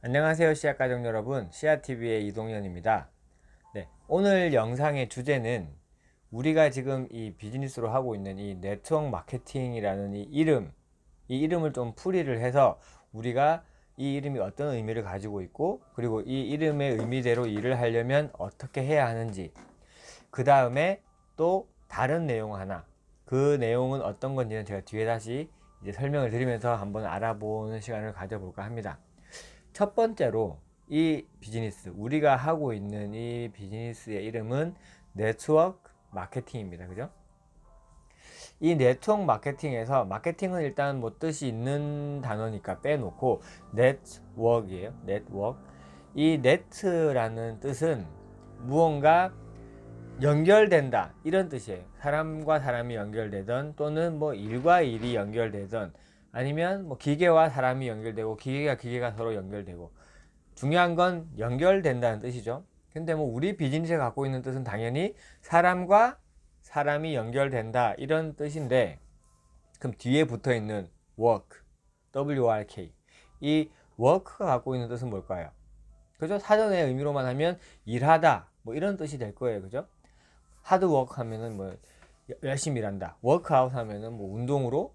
안녕하세요, 씨앗가족 여러분. 씨앗TV의 이동현입니다. 네, 오늘 영상의 주제는 우리가 지금 이 비즈니스로 하고 있는 이 네트워크 마케팅이라는 이 이름을 좀 풀이를 해서 우리가 이 이름이 어떤 의미를 가지고 있고, 그리고 이 이름의 의미대로 일을 하려면 어떻게 해야 하는지, 그 다음에 또 다른 내용 하나, 그 내용은 어떤 건지는 제가 뒤에 다시 이제 설명을 드리면서 한번 알아보는 시간을 가져볼까 합니다. 첫 번째로 이 비즈니스, 우리가 하고 있는 이 비즈니스의 이름은 네트워크 마케팅입니다. 그죠? 이 네트워크 마케팅에서, 마케팅은 일단 뭐 뜻이 있는 단어니까 빼놓고 네트워크이에요. 네트워크. 이 네트라는 뜻은 무언가 연결된다, 이런 뜻이에요. 사람과 사람이 연결되던, 또는 뭐 일과 일이 연결되던, 아니면 뭐 기계와 사람이 연결되고 기계가 서로 연결되고, 중요한 건 연결된다는 뜻이죠. 근데 뭐 우리 비즈니스가 갖고 있는 뜻은 당연히 사람과 사람이 연결된다, 이런 뜻인데, 그럼 뒤에 붙어 있는 work, WRK, 이 work가 갖고 있는 뜻은 뭘까요? 그죠? 사전의 의미로만 하면 일하다, 뭐 이런 뜻이 될 거예요. 그죠? 하드워크 하면은 뭐 열심히 일한다. 워크아웃 하면은 뭐 운동으로,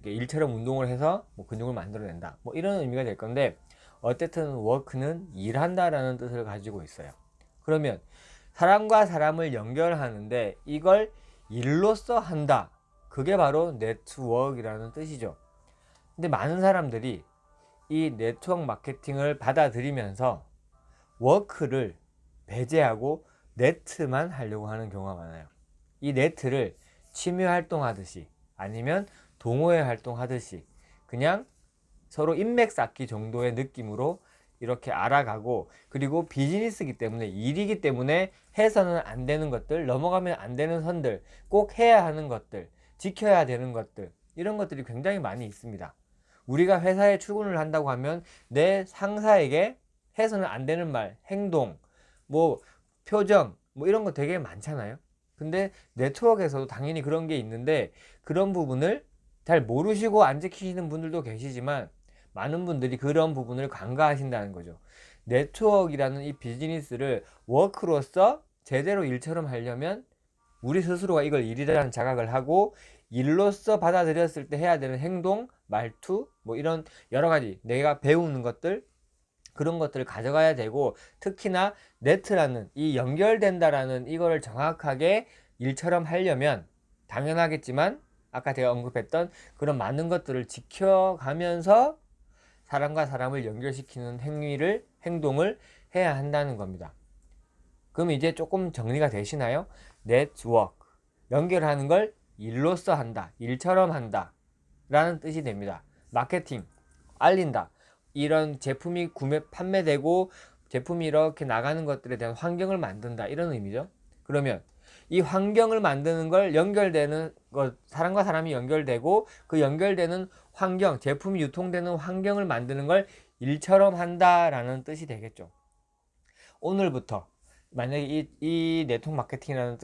일처럼 운동을 해서 뭐 근육을 만들어낸다, 뭐 이런 의미가 될 건데, 어쨌든 워크는 일한다라는 뜻을 가지고 있어요. 그러면 사람과 사람을 연결하는데 이걸 일로써 한다, 그게 바로 네트워크이라는 뜻이죠. 근데 많은 사람들이 이 네트워크 마케팅을 받아들이면서 워크를 배제하고 네트만 하려고 하는 경우가 많아요. 이 네트를 취미 활동하듯이, 아니면 동호회 활동하듯이, 그냥 서로 인맥 쌓기 정도의 느낌으로 이렇게 알아가고, 그리고 비즈니스이기 때문에, 일이기 때문에 해서는 안 되는 것들, 넘어가면 안 되는 선들, 꼭 해야 하는 것들, 지켜야 되는 것들, 이런 것들이 굉장히 많이 있습니다. 우리가 회사에 출근을 한다고 하면 내 상사에게 해서는 안 되는 말, 행동, 뭐 표정, 뭐 이런 거 되게 많잖아요. 근데 네트워크에서도 당연히 그런 게 있는데, 그런 부분을 잘 모르시고 안 지키시는 분들도 계시지만, 많은 분들이 그런 부분을 간과하신다는 거죠. 네트워크라는 이 비즈니스를 워크로서 제대로 일처럼 하려면 우리 스스로가 이걸 일이라는 자각을 하고, 일로서 받아들였을 때 해야 되는 행동, 말투, 뭐 이런 여러 가지 내가 배우는 것들, 그런 것들을 가져가야 되고, 특히나 네트라는 이 연결된다라는 이거를 정확하게 일처럼 하려면, 당연하겠지만 아까 제가 언급했던 그런 많은 것들을 지켜가면서 사람과 사람을 연결시키는 행동을 해야 한다는 겁니다. 그럼 이제 조금 정리가 되시나요? 네트워크, 연결하는 걸 일로써 한다, 일처럼 한다 라는 뜻이 됩니다. 마케팅, 알린다, 이런 제품이 판매되고 제품이 이렇게 나가는 것들에 대한 환경을 만든다, 이런 의미죠. 그러면 이 환경을 만드는 걸, 연결되는 것, 사람과 사람이 연결되고 그 연결되는 환경, 제품이 유통되는 환경을 만드는 걸 일처럼 한다라는 뜻이 되겠죠. 오늘부터 만약에 이 네트워크 마케팅이라는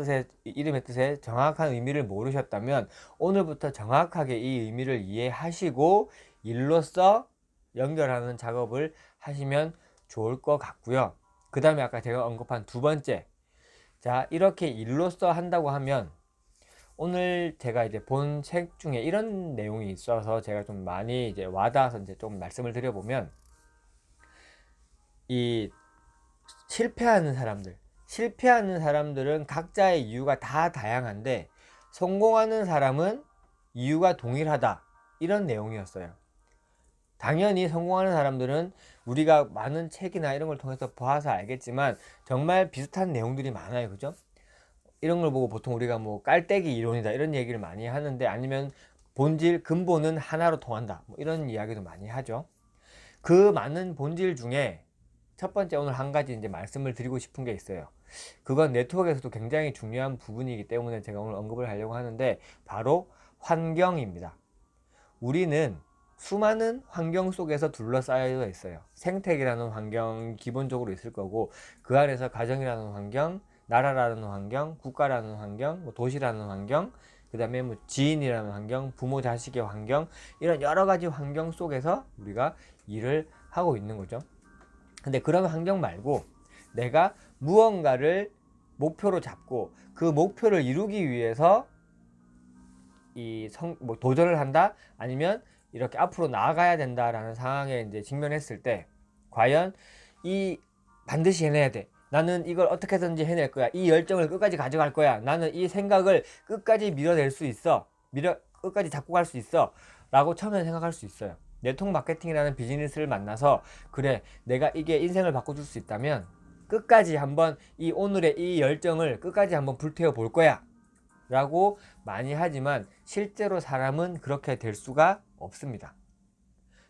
이름의 뜻의 정확한 의미를 모르셨다면, 오늘부터 정확하게 이 의미를 이해하시고 일로써 연결하는 작업을 하시면 좋을 것 같고요. 그 다음에 아까 제가 언급한 두 번째, 자, 이렇게 일로써 한다고 하면, 오늘 제가 이제 본 책 중에 이런 내용이 있어서 제가 좀 많이 이제 와닿아서 이제 좀 말씀을 드려보면, 이 실패하는 사람들은 각자의 이유가 다 다양한데, 성공하는 사람은 이유가 동일하다, 이런 내용이었어요. 당연히 성공하는 사람들은 우리가 많은 책이나 이런 걸 통해서 봐서 알겠지만 정말 비슷한 내용들이 많아요. 그죠? 이런 걸 보고 보통 우리가 뭐 깔때기 이론이다, 이런 얘기를 많이 하는데, 아니면 본질 근본은 하나로 통한다, 뭐 이런 이야기도 많이 하죠. 그 많은 본질 중에 첫 번째, 오늘 한 가지 이제 말씀을 드리고 싶은 게 있어요. 그건 네트워크에서도 굉장히 중요한 부분이기 때문에 제가 오늘 언급을 하려고 하는데, 바로 환경입니다. 우리는 수많은 환경 속에서 둘러싸여 있어요. 생태계라는 환경 기본적으로 있을 거고, 그 안에서 가정이라는 환경, 나라라는 환경, 국가라는 환경, 뭐 도시라는 환경, 그 다음에 뭐 지인이라는 환경, 부모 자식의 환경, 이런 여러 가지 환경 속에서 우리가 일을 하고 있는 거죠. 근데 그런 환경 말고 내가 무언가를 목표로 잡고 그 목표를 이루기 위해서 도전을 한다, 아니면 이렇게 앞으로 나아가야 된다라는 상황에 이제 직면했을 때, 과연 이 반드시 해내야 돼, 나는 이걸 어떻게든지 해낼 거야, 이 열정을 끝까지 가져갈 거야, 나는 이 생각을 끝까지 밀어낼 수 있어, 끝까지 잡고 갈 수 있어 라고 처음에 생각할 수 있어요. 네트워크 마케팅이라는 비즈니스를 만나서, 그래, 내가 이게 인생을 바꿔줄 수 있다면 끝까지 한번 이 오늘의 이 열정을 끝까지 한번 불태워 볼 거야 라고 많이 하지만, 실제로 사람은 그렇게 될 수가 없습니다.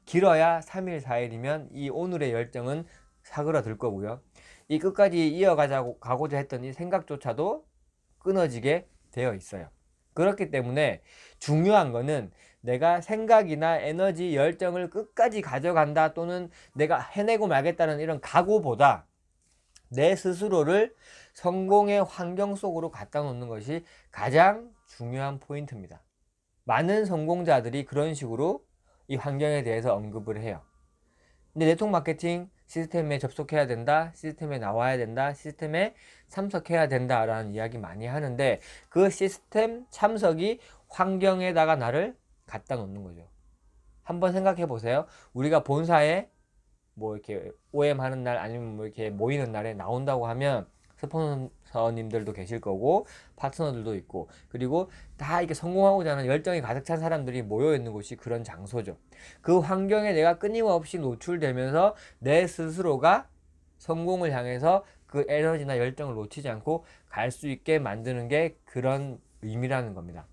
길어야 3일 4일이면 이 오늘의 열정은 사그라들 거고요, 이 끝까지 가고자 했던 이 생각조차도 끊어지게 되어 있어요. 그렇기 때문에 중요한 거는 내가 생각이나 에너지, 열정을 끝까지 가져간다, 또는 내가 해내고 말겠다는 이런 각오보다 내 스스로를 성공의 환경 속으로 갖다 놓는 것이 가장 중요한 포인트입니다. 많은 성공자들이 그런 식으로 이 환경에 대해서 언급을 해요. 근데 네트워크 마케팅 시스템에 접속해야 된다, 시스템에 나와야 된다, 시스템에 참석해야 된다 라는 이야기 많이 하는데, 그 시스템 참석이 환경에다가 나를 갖다 놓는 거죠. 한번 생각해 보세요. 우리가 본사에 뭐 이렇게 OM 하는 날, 아니면 뭐 이렇게 모이는 날에 나온다고 하면 스폰서님들도 계실 거고 파트너들도 있고, 그리고 다 이렇게 성공하고자 하는 열정이 가득 찬 사람들이 모여 있는 곳이 그런 장소죠. 그 환경에 내가 끊임없이 노출되면서 내 스스로가 성공을 향해서 그 에너지나 열정을 놓치지 않고 갈 수 있게 만드는 게 그런 의미라는 겁니다.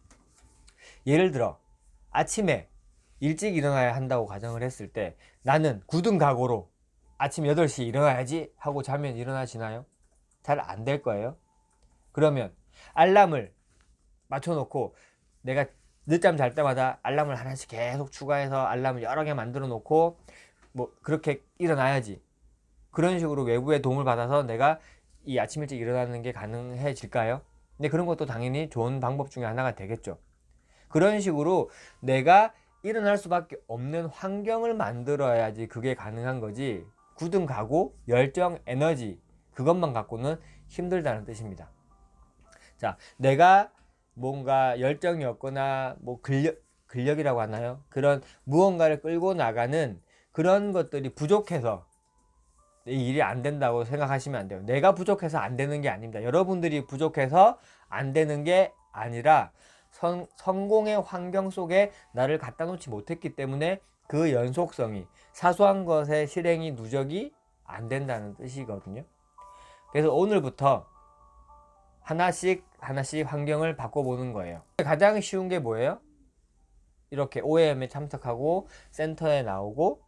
예를 들어 아침에 일찍 일어나야 한다고 가정을 했을 때, 나는 굳은 각오로 아침 8시 일어나야지 하고 자면 일어나시나요? 잘 안 될 거예요. 그러면 알람을 맞춰놓고, 내가 늦잠 잘 때마다 알람을 하나씩 계속 추가해서 알람을 여러 개 만들어 놓고 뭐 그렇게 일어나야지, 그런 식으로 외부의 도움을 받아서 내가 이 아침 일찍 일어나는 게 가능해질까요? 근데 그런 것도 당연히 좋은 방법 중에 하나가 되겠죠. 그런 식으로 내가 일어날 수밖에 없는 환경을 만들어야지 그게 가능한 거지, 굳은 각오, 열정, 에너지 그것만 갖고는 힘들다는 뜻입니다. 자, 내가 뭔가 열정이 없거나 뭐 근력이라고 하나요? 그런 무언가를 끌고 나가는 그런 것들이 부족해서 이 일이 안 된다고 생각하시면 안 돼요. 내가 부족해서 안 되는 게 아닙니다. 여러분들이 부족해서 안 되는 게 아니라 성공의 환경 속에 나를 갖다 놓지 못했기 때문에 그 연속성이, 사소한 것의 실행이, 누적이 안 된다는 뜻이거든요. 그래서 오늘부터 하나씩 환경을 바꿔보는 거예요. 가장 쉬운 게 뭐예요? 이렇게 OM에 참석하고 센터에 나오고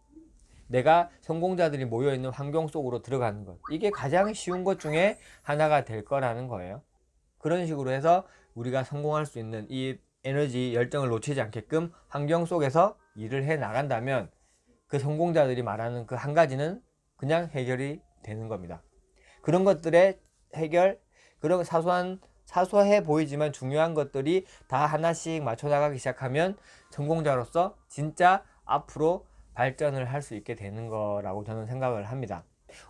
내가 성공자들이 모여있는 환경 속으로 들어가는 것, 이게 가장 쉬운 것 중에 하나가 될 거라는 거예요. 그런 식으로 해서 우리가 성공할 수 있는 이 에너지, 열정을 놓치지 않게끔 환경 속에서 일을 해 나간다면, 그 성공자들이 말하는 그 한 가지는 그냥 해결이 되는 겁니다. 그런 것들의 해결, 그런 사소해 보이지만 중요한 것들이 다 하나씩 맞춰 나가기 시작하면 성공자로서 진짜 앞으로 발전을 할 수 있게 되는 거라고 저는 생각을 합니다.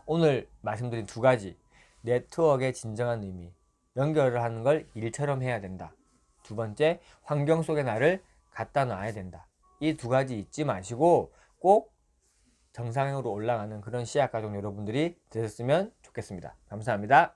오늘 말씀드린 두 가지, 네트워크의 진정한 의미, 연결을 하는 걸 일처럼 해야 된다. 두 번째, 환경 속에 나를 갖다 놔야 된다. 이 두 가지 잊지 마시고 꼭 정상으로 올라가는 그런 씨앗 가족 여러분들이 되셨으면 좋겠습니다. 감사합니다.